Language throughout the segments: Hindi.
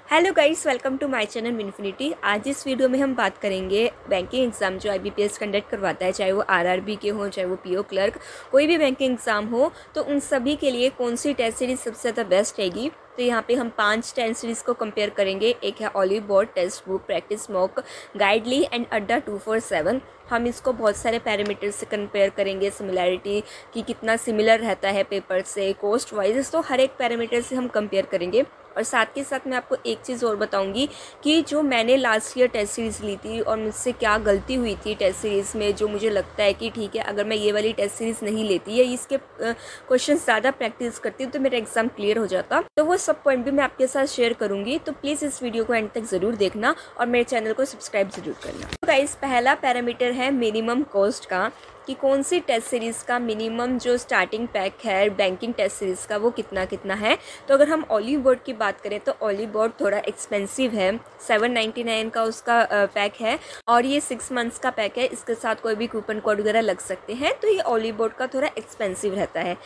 Hello guys, welcome to my channel Minfinity. आज इस वीडियो में हम बात करेंगे बैंकिंग एग्ज़ाम जो IBPS कंडक्ट करवाता है, चाहे वो RRB के हो, चाहे वो PO क्लर्क, कोई भी बैंकिंग एग्ज़ाम हो, तो उन सभी के लिए कौन सी टेस्ट सीरीज़ सबसे ज़्यादा बेस्ट रहेगी। तो यहाँ पे हम 5 टेस्ट सीरीज़ को कंपेयर करेंगे। एक है olive board, text book, practice mock, गाइडली and अड्डा 247। हम इसको बहुत सारे पैरामीटर्स से कंपेयर करेंगे, सिमिलैरिटी कि कितना सिमिलर रहता है पेपर से, कॉस्ट वाइज, तो हर एक पैरामीटर से हम कंपेयर करेंगे। और साथ के साथ मैं आपको एक चीज़ और बताऊंगी कि जो मैंने लास्ट ईयर टेस्ट सीरीज़ ली थी और मुझसे क्या गलती हुई थी टेस्ट सीरीज़ में, जो मुझे लगता है कि ठीक है अगर मैं ये वाली टेस्ट सीरीज़ नहीं लेती या इसके क्वेश्चन ज़्यादा प्रैक्टिस करती हूँ तो मेरा एग्ज़ाम क्लियर हो जाता। तो वो सब पॉइंट भी मैं आपके साथ शेयर करूँगी, तो प्लीज़ इस वीडियो को एंड तक ज़रूर देखना और मेरे चैनल को सब्सक्राइब ज़रूर करना। तो गाइस, पहला पैरामीटर है मिनिमम कॉस्ट का, कि कौन सी टेस्ट सीरीज़ का मिनिमम जो स्टार्टिंग पैक है बैंकिंग टेस्ट सीरीज़ का वो कितना कितना है। तो अगर हम ओलिव बोर्ड की बात करें तो ओलिव बोर्ड थोड़ा एक्सपेंसिव है, 799 का उसका पैक है और ये 6 मंथ्स का पैक है। इसके साथ कोई भी कूपन कोड वगैरह लग सकते हैं, तो ये ओलिव बोर्ड का थोड़ा एक्सपेंसिव रहता है।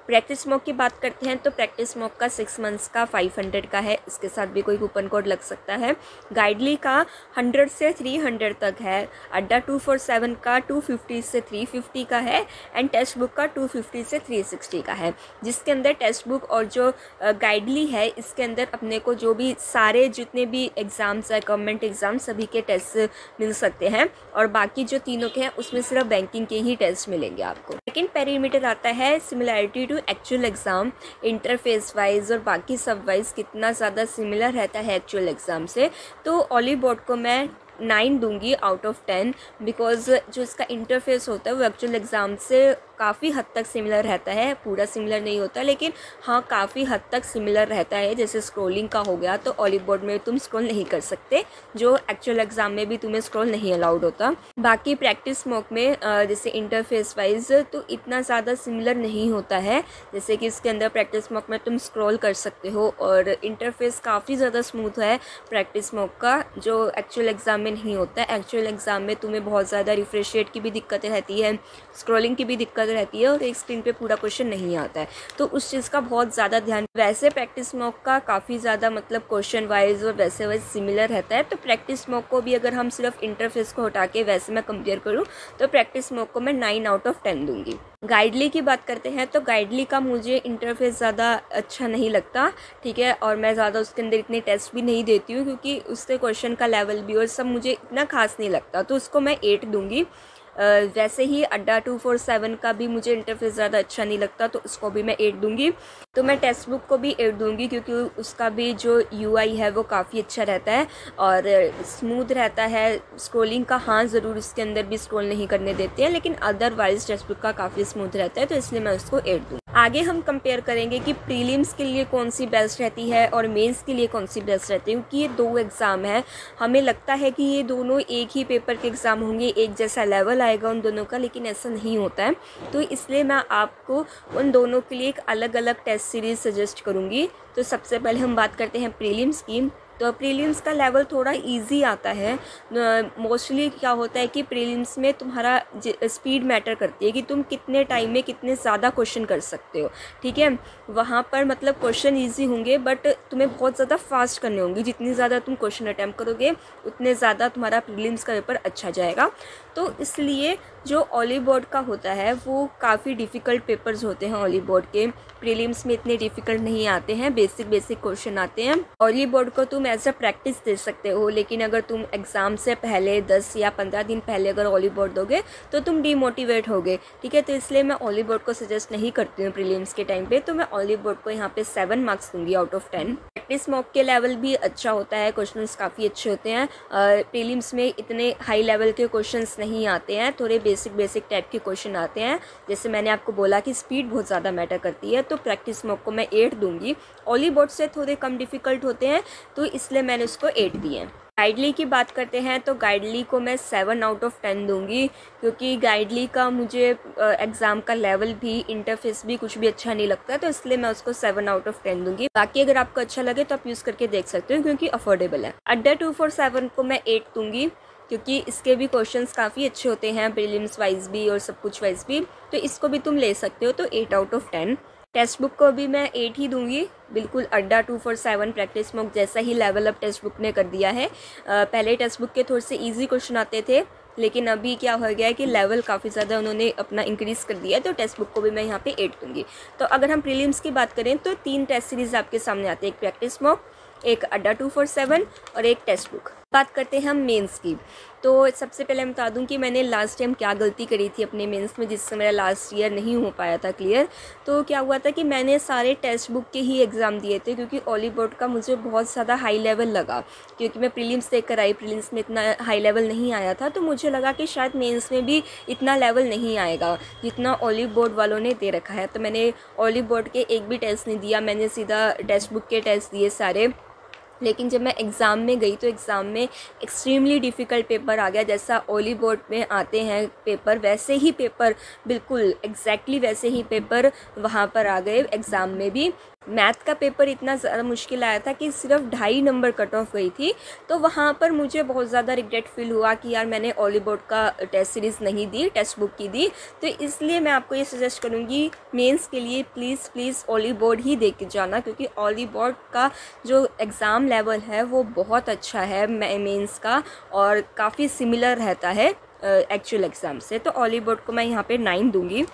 प्रैक्टिस मॉक की बात करते हैं तो प्रैक्टिस मॉक का 6 मंथ्स का 500 का है, इसके साथ भी कोई कूपन कोड लग सकता है। गाइडली का 100 से 300 तक है, अड्डा 247 का 250 से 350 का है एंड टेक्स्ट बुक का 250 से 360 का है। जिसके अंदर टेक्स्ट बुक और जो गाइडली है इसके अंदर अपने को जो भी सारे जितने भी एग्ज़ाम्स है, गवर्नमेंट एग्ज़ाम, सभी के टेस्ट मिल सकते हैं और बाकी जो तीनों के हैं उसमें सिर्फ बैंकिंग के ही टेस्ट मिलेंगे आपको। सेकेंड पैरामीटर आता है similarity to actual exam, interface wise और बाकी सब वाइज कितना ज़्यादा सिमिलर रहता है एक्चुअल एग्ज़ाम से। तो ओलिव बोर्ड को मैं 9 दूंगी आउट ऑफ 10, बिकॉज जो इसका इंटरफेस होता है वो एक्चुअल एग्ज़ाम से काफ़ी हद तक सिमिलर रहता है। पूरा सिमिलर नहीं होता लेकिन हाँ काफ़ी हद तक सिमिलर रहता है। जैसे स्क्रॉलिंग का हो गया तो ओलिव बोर्ड में तुम स्क्रॉल नहीं कर सकते, जो एक्चुअल एग्ज़ाम में भी तुम्हें स्क्रॉल नहीं अलाउड होता। बाकी प्रैक्टिस मॉक में जैसे इंटरफेस वाइज तो इतना ज़्यादा सिमिलर नहीं होता है, जैसे कि इसके अंदर प्रैक्टिस मॉक में तुम स्क्रॉल कर सकते हो और इंटरफेस काफ़ी ज़्यादा स्मूथ है प्रैक्टिस मॉक का, जो एक्चुअल एग्ज़ाम में नहीं होता है। एक्चुअल एग्ज़ाम में तुम्हें बहुत ज़्यादा रिफ्रेश रेट की भी दिक्कतें रहती है, स्क्रॉलिंग की भी दिक्कत रहती है और एक स्क्रीन पे पूरा क्वेश्चन नहीं आता है, तो उस चीज़ का बहुत ज़्यादा ध्यान। वैसे प्रैक्टिस मॉक का काफ़ी ज़्यादा मतलब क्वेश्चन वाइज और वैसे वाइज सिमिलर रहता है। तो प्रैक्टिस मॉक को भी अगर हम सिर्फ इंटरफेस को हटा के वैसे मैं कंपेयर करूँ तो प्रैक्टिस मॉक को मैं 9 आउट ऑफ 10 दूंगी। गाइडली की बात करते हैं तो गाइडली का मुझे इंटरफेस ज़्यादा अच्छा नहीं लगता, ठीक है, और मैं ज़्यादा उसके अंदर इतने टेस्ट भी नहीं देती हूँ क्योंकि उसके क्वेश्चन का लेवल भी और सब मुझे इतना खास नहीं लगता, तो उसको मैं 8 दूंगी। वैसे ही अड्डा 247 का भी मुझे इंटरफेस ज़्यादा अच्छा नहीं लगता, तो उसको भी मैं 8 दूंगी। तो मैं टेक्स्ट बुक को भी 8 दूंगी क्योंकि उसका भी जो UI है वो काफ़ी अच्छा रहता है और स्मूथ रहता है। स्क्रॉलिंग का हाँ ज़रूर उसके अंदर भी स्क्रॉल नहीं करने देते हैं, लेकिन अदरवाइज टेक्स्ट बुक का काफ़ी स्मूथ रहता है, तो इसलिए मैं उसको 8 दूँगी। आगे हम कंपेयर करेंगे कि प्रीलिम्स के लिए कौन सी बेस्ट रहती है और मेंस के लिए कौन सी बेस्ट रहती है, क्योंकि ये 2 एग्ज़ाम है। हमें लगता है कि ये दोनों एक ही पेपर के एग्ज़ाम होंगे, एक जैसा लेवल आएगा उन दोनों का, लेकिन ऐसा नहीं होता है। तो इसलिए मैं आपको उन दोनों के लिए एक अलग अलग टेस्ट सीरीज़ सजेस्ट करूँगी। तो सबसे पहले हम बात करते हैं प्रीलिम्स की। तो प्रीलिम्स का लेवल थोड़ा इजी आता है। मोस्टली क्या होता है कि प्रीलिम्स में तुम्हारा स्पीड मैटर करती है कि तुम कितने टाइम में कितने ज़्यादा क्वेश्चन कर सकते हो, ठीक है। वहाँ पर मतलब क्वेश्चन इजी होंगे बट तुम्हें बहुत ज़्यादा फास्ट करने होंगे। जितनी ज़्यादा तुम क्वेश्चन अटैम्प्ट करोगे उतने ज़्यादा तुम्हारा प्रीलिम्स का पेपर अच्छा जाएगा। तो इसलिए जो ओलिव बोर्ड का होता है वो काफ़ी डिफ़िकल्ट पेपर्स होते हैं। ओलिव बोर्ड के प्रीलिम्स में इतने डिफ़िकल्ट नहीं आते हैं, बेसिक क्वेश्चन आते हैं। ओलिव बोर्ड को तुम एज अ प्रैक्टिस दे सकते हो, लेकिन अगर तुम एग्ज़ाम से पहले 10 या 15 दिन पहले अगर ओलिव बोर्ड दोगे तो तुम डीमोटिवेट होगे, ठीक है। तो इसलिए मैं ओलिव बोर्ड को सजेस्ट नहीं करती हूँ प्रीलिम्स के टाइम पे। तो मैं ओलिव बोर्ड को यहाँ पे 7 मार्क्स दूंगी आउट ऑफ 10। प्रैक्टिस मॉक के लेवल भी अच्छा होता है, क्वेश्चंस काफ़ी अच्छे होते हैं। प्रीलिम्स में इतने हाई लेवल के क्वेश्चंस नहीं आते हैं, थोड़े बेसिक टाइप के क्वेश्चन आते हैं। जैसे मैंने आपको बोला कि स्पीड बहुत ज़्यादा मैटर करती है, तो प्रैक्टिस मॉक को मैं 8 दूंगी। ओलिव बोर्ड से थोड़े कम डिफ़िकल्ट होते हैं, तो इसलिए मैंने उसको 8 दिए हैं। गाइडली की बात करते हैं तो गाइडली को मैं 7 आउट ऑफ 10 दूंगी, क्योंकि गाइडली का मुझे एग्ज़ाम का लेवल भी, इंटरफेस भी कुछ भी अच्छा नहीं लगता, तो इसलिए मैं उसको 7 आउट ऑफ 10 दूंगी। बाकी अगर आपको अच्छा लगे तो आप यूज़ करके देख सकते हो क्योंकि अफोर्डेबल है। अड्डा 247 को मैं 8 दूंगी क्योंकि इसके भी क्वेश्चंस काफ़ी अच्छे होते हैं, प्रीलिम्स वाइज भी और सब कुछ वाइज भी, तो इसको भी तुम ले सकते हो, तो 8 आउट ऑफ 10। टेक्स्ट बुक को भी मैं 8 ही दूंगी, बिल्कुल अड्डा 247 प्रैक्टिस मॉक जैसा ही लेवल अप टेक्स्ट बुक ने कर दिया है। पहले टेक्स्ट बुक के थोड़े से इजी क्वेश्चन आते थे, लेकिन अभी क्या हो गया है कि लेवल काफ़ी ज़्यादा उन्होंने अपना इंक्रीज़ कर दिया है, तो टेक्स्ट बुक को भी मैं यहाँ पे 8 दूंगी। तो अगर हम प्रीलिम्स की बात करें तो 3 टेस्ट सीरीज़ आपके सामने आते हैं, एक प्रैक्टिस मॉक, एक अड्डा 247 और एक टेक्स्ट बुक। बात करते हैं हम मेंस की। तो सबसे पहले मैं बता दूं कि मैंने लास्ट टाइम क्या गलती करी थी अपने मेंस में, जिससे मेरा लास्ट ईयर नहीं हो पाया था क्लियर। तो क्या हुआ था कि मैंने सारे टेक्स्ट बुक के ही एग्ज़ाम दिए थे, क्योंकि ओली बोर्ड का मुझे बहुत ज़्यादा हाई लेवल लगा, क्योंकि मैं प्रीलिम्स देख कर आई, प्रीलिम्स में इतना हाई लेवल नहीं आया था, तो मुझे लगा कि शायद मेंस में भी इतना लेवल नहीं आएगा जितना ओली बोर्ड वालों ने दे रखा है। तो मैंने ओली बोर्ड के एक भी टेस्ट नहीं दिया, मैंने सीधा टेक्स्ट बुक के टेस्ट दिए सारे। लेकिन जब मैं एग्ज़ाम में गई तो एग्ज़ाम में एक्सट्रीमली डिफ़िकल्ट पेपर आ गया। जैसा ओली बोर्ड में आते हैं पेपर, वैसे ही पेपर, बिल्कुल एग्जैक्टली वैसे ही पेपर वहाँ पर आ गए एग्ज़ाम में भी। मैथ का पेपर इतना ज़्यादा मुश्किल आया था कि सिर्फ 2.5 नंबर कट ऑफ गई थी। तो वहाँ पर मुझे बहुत ज़्यादा रिग्रेट फील हुआ कि यार मैंने ओली बोर्ड का टेस्ट सीरीज़ नहीं दी, टेक्स्ट बुक की दी। तो इसलिए मैं आपको ये सजेस्ट करूँगी मेंस के लिए प्लीज़ ओली बोर्ड ही दे के जाना, क्योंकि ओली बोर्ड का जो एग्ज़ाम लेवल है वो बहुत अच्छा है मेंस का, और काफ़ी सिमिलर रहता है एक्चुअल एग्ज़ाम से। तो ओली बोर्ड को मैं यहाँ पे 9 दूँगी।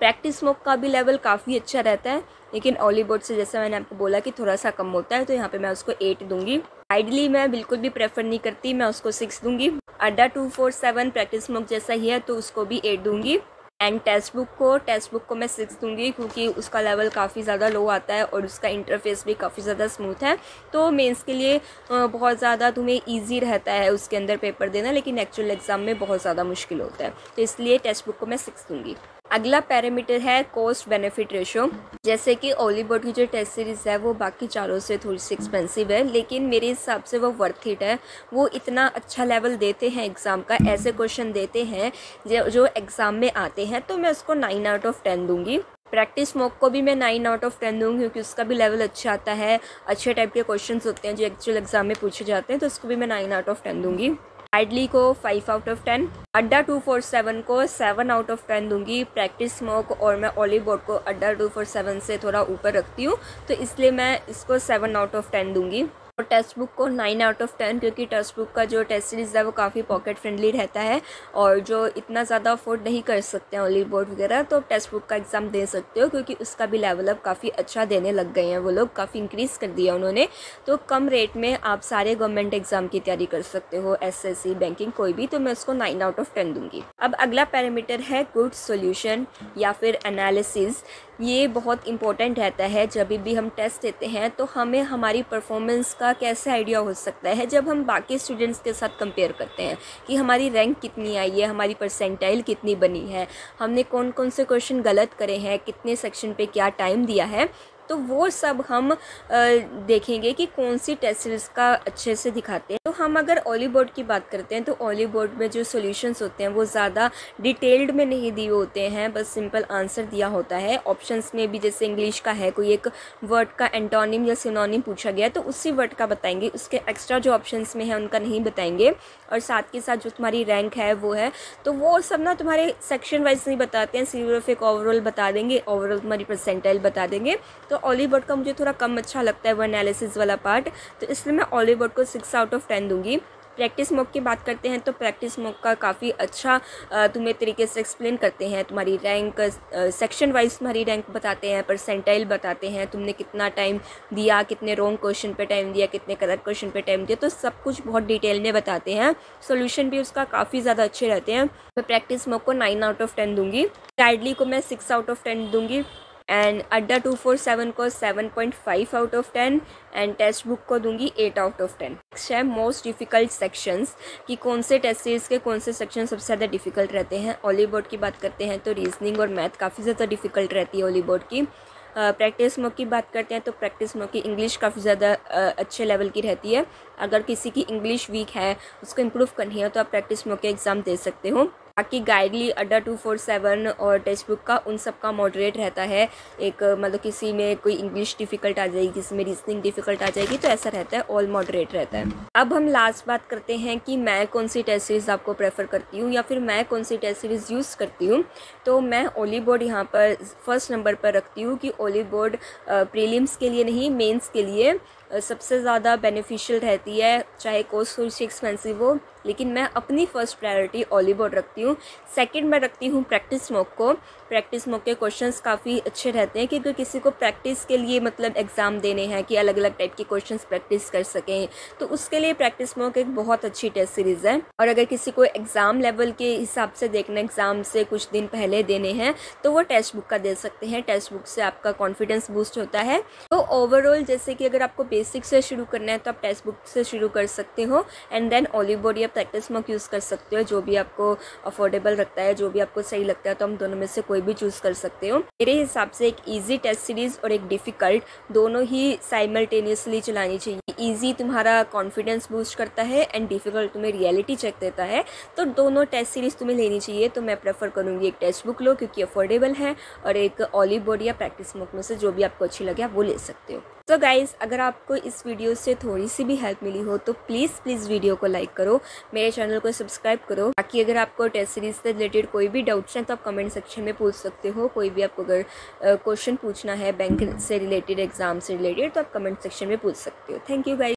प्रैक्टिस मॉक का भी लेवल काफ़ी अच्छा रहता है, लेकिन ओली बोर्ड से जैसा मैंने आपको बोला कि थोड़ा सा कम होता है, तो यहाँ पे मैं उसको 8 दूंगी। आइडली मैं बिल्कुल भी प्रेफर नहीं करती, मैं उसको 6 दूंगी। अड्डा 247 प्रैक्टिस मॉक जैसा ही है, तो उसको भी 8 दूंगी। एंड टेक्स्ट बुक को मैं 6 दूंगी, क्योंकि उसका लेवल काफ़ी ज़्यादा लो आता है और उसका इंटरफेस भी काफ़ी ज़्यादा स्मूथ है। तो मेंस के लिए बहुत ज़्यादा तुम्हें इजी रहता है उसके अंदर पेपर देना, लेकिन एक्चुअल एग्ज़ाम में बहुत ज़्यादा मुश्किल होता है, तो इसलिए टेक्स्ट बुक को मैं 6 दूंगी। अगला पैरामीटर है कॉस्ट बेनिफिट रेशो। जैसे कि ओली बोर्ड की जो टेस्ट सीरीज़ है वो बाकी चारों से थोड़ी सी एक्सपेंसिव है, लेकिन मेरे हिसाब से वो वर्थ इट है। वो इतना अच्छा लेवल देते हैं एग्ज़ाम का, ऐसे क्वेश्चन देते हैं जो एग्ज़ाम में आते हैं, तो मैं उसको 9 आउट ऑफ 10 दूंगी। प्रैक्टिस मॉक को भी मैं 9 आउट ऑफ 10 दूँगी, क्योंकि उसका भी लेवल अच्छा आता है, अच्छे टाइप के क्वेश्चंस होते हैं जो एक्चुअल एग्जाम में पूछे जाते हैं, तो उसको भी मैं 9 आउट ऑफ 10 दूँगी। आइडली को 5 आउट ऑफ 10, अड्डा 247 को 7 आउट ऑफ 10 दूंगी। प्रैक्टिस मॉक और मैं ओली बोर्ड को अड्डा 247 से थोड़ा ऊपर रखती हूँ, तो इसलिए मैं इसको 7 आउट ऑफ 10 दूंगी। और टेक्स्ट बुक को 9 आउट ऑफ 10, क्योंकि टेक्स्ट बुक का जो टेस्ट सीरीज़ है वो काफ़ी पॉकेट फ्रेंडली रहता है, और जो इतना ज़्यादा अफोर्ड नहीं कर सकते हैं ओली बोर्ड वगैरह, तो टेक्स्ट बुक का एग्ज़ाम दे सकते हो, क्योंकि उसका भी लेवल अब काफ़ी अच्छा देने लग गए हैं वो लोग, काफ़ी इंक्रीज़ कर दिया उन्होंने। तो कम रेट में आप सारे गवर्नमेंट एग्ज़ाम की तैयारी कर सकते हो, एसएससी, बैंकिंग, कोई भी, तो मैं उसको 9 आउट ऑफ 10 दूँगी। अब अगला पैरामीटर है गुड सोल्यूशन या फिर एनालिसिस। ये बहुत इंपॉर्टेंट रहता है जब भी हम टेस्ट देते हैं, तो हमें हमारी परफॉर्मेंस का कैसे आइडिया हो सकता है जब हम बाकी स्टूडेंट्स के साथ कंपेयर करते हैं कि हमारी रैंक कितनी आई है, हमारी परसेंटाइल कितनी बनी है, हमने कौन कौन से क्वेश्चन गलत करे हैं, कितने सेक्शन पे क्या टाइम दिया है। तो वो सब हम देखेंगे कि कौन सी टेस्ट सीरीज़ का अच्छे से दिखाते हैं। तो हम अगर ओली बोर्ड की बात करते हैं, तो ओली बोर्ड में जो सॉल्यूशंस होते हैं वो ज़्यादा डिटेल्ड में नहीं दिए होते हैं, बस सिंपल आंसर दिया होता है। ऑप्शंस में भी जैसे इंग्लिश का है, कोई एक वर्ड का एंटोनिम या सिनोनिम पूछा गया तो उसी वर्ड का बताएंगे, उसके एक्स्ट्रा जो ऑप्शंस में है उनका नहीं बताएंगे। और साथ के साथ जो तुम्हारी रैंक है वो है, तो वो सब ना तुम्हारे सेक्शन वाइज नहीं बताते हैं, सिर्फ एक ओवरऑल बता देंगे, ओवरऑल तुम्हारी परसेंटाइल बता देंगे। तो ओली बोर्ड का मुझे थोड़ा कम अच्छा लगता है वो एनालिसिस वाला पार्ट, तो इसलिए मैं ओली बोर्ड को 6 आउट ऑफ 10 दूंगी। प्रैक्टिस मॉक की बात करते हैं, तो प्रैक्टिस मॉक का काफ़ी अच्छा तुम्हें तरीके से एक्सप्लेन करते हैं, तुम्हारी रैंक सेक्शन वाइज तुम्हारी रैंक बताते हैं, परसेंटाइल बताते हैं, तुमने कितना टाइम दिया, कितने रॉन्ग क्वेश्चन पे टाइम दिया, कितने करेक्ट क्वेश्चन पे टाइम दिया, तो सब कुछ बहुत डिटेल में बताते हैं। सोल्यूशन भी उसका काफ़ी ज़्यादा अच्छे रहते हैं। मैं प्रैक्टिस मॉक को 9 आउट ऑफ 10 दूंगी। गाइडली को मैं 6 आउट ऑफ 10 दूंगी। एंड अड्डा 247 को 7.5 out of 10 and text book को दूंगी 8 आउट ऑफ 10। नेक्स्ट है मोस्ट डिफ़िकल्ट सेक्शंस, कि कौन से टेस्ट सीरीज़ के कौन से सेक्शन सबसे ज़्यादा डिफ़िकल्ट रहते हैं। ओली बोर्ड की बात करते हैं तो रीजनिंग और मैथ काफ़ी ज़्यादा डिफ़िकल्ट रहती है ओली बोर्ड की। प्रैक्टिस मॉक की बात करते हैं तो प्रैक्टिस मॉक की इंग्लिश काफ़ी ज़्यादा अच्छे लेवल की रहती है। अगर किसी की इंग्लिश वीक है, उसको इम्प्रूव करनी है, तो आप प्रैक्टिस मॉक के एग्ज़ाम दे सकते हो। बाकी गाइडली अड्डा 247 और टेक्स्ट बुक का उन सब का मॉडरेट रहता है। एक मतलब किसी में कोई इंग्लिश डिफ़िकल्ट आ जाएगी, किसी में रीजनिंग डिफ़िकल्ट आ जाएगी, तो ऐसा रहता है, ऑल मॉडरेट रहता है। अब हम लास्ट बात करते हैं कि मैं कौन सी टेस्ट सीरीज़ आपको प्रेफर करती हूँ या फिर मैं कौन सी टेस्ट सीरीज़ यूज़ करती हूँ। तो मैं ओली बोर्ड यहाँ पर फर्स्ट नंबर पर रखती हूँ कि ओली बोर्ड प्रीलिम्स के लिए नहीं, मेंस के लिए सबसे ज़्यादा बेनिफिशियल रहती है, चाहे कोर्स थोड़ी सी एक्सपेंसिव हो, लेकिन मैं अपनी फ़र्स्ट प्रायोरिटी ओली बोर्ड रखती हूँ। सेकंड मैं रखती हूँ प्रैक्टिस मॉक को। प्रैक्टिस मॉक के क्वेश्चंस काफ़ी अच्छे रहते हैं कि अगर किसी को प्रैक्टिस के लिए मतलब एग्ज़ाम देने हैं कि अलग अलग टाइप के क्वेश्चंस प्रैक्टिस कर सकें, तो उसके लिए प्रैक्टिस मॉक एक बहुत अच्छी टेस्ट सीरीज़ है। और अगर किसी को एग्ज़ाम लेवल के हिसाब से देखना, एग्ज़ाम से कुछ दिन पहले देने हैं, तो वो टेक्स्ट बुक का दे सकते हैं। टेक्स्ट बुक से आपका कॉन्फिडेंस बूस्ट होता है। तो ओवरऑल जैसे कि अगर आपको बेसिक से शुरू करना है तो आप टेक्स्ट बुक से शुरू कर सकते हो, एंड देन ओली बोर्ड या प्रैक्टिस मॉक यूज़ कर सकते हो, जो भी आपको अफोर्डेबल लगता है, जो भी आपको सही लगता है। तो हम दोनों में से कोई भी चूज़ कर सकते हो। मेरे हिसाब से एक ईजी टेस्ट सीरीज़ और एक डिफ़िकल्ट दोनों ही साइमल्टेनियसली चलानी चाहिए। ईजी तुम्हारा कॉन्फिडेंस बूस्ट करता है एंड डिफ़िकल्ट तुम्हें रियलिटी चेक देता है, तो दोनों टेस्ट सीरीज़ तुम्हें लेनी चाहिए। तो मैं प्रेफर करूँगी एक टेक्स्ट बुक लो क्योंकि अफोर्डेबल है, और एक ओली बोर्ड या प्रैक्टिस मॉक में से जो भी आपको अच्छी लगे आप वो ले सकते हो। तो गाइज़, अगर आपको इस वीडियो से थोड़ी सी भी हेल्प मिली हो तो प्लीज़ वीडियो को लाइक करो, मेरे चैनल को सब्सक्राइब करो। बाकी अगर आपको टेस्ट सीरीज़ से रिलेटेड कोई भी डाउट्स हैं तो आप कमेंट सेक्शन में पूछ सकते हो। कोई भी आपको अगर क्वेश्चन पूछना है बैंक से रिलेटेड, एग्जाम से रिलेटेड, तो आप कमेंट सेक्शन में पूछ सकते हो। Thank you guys.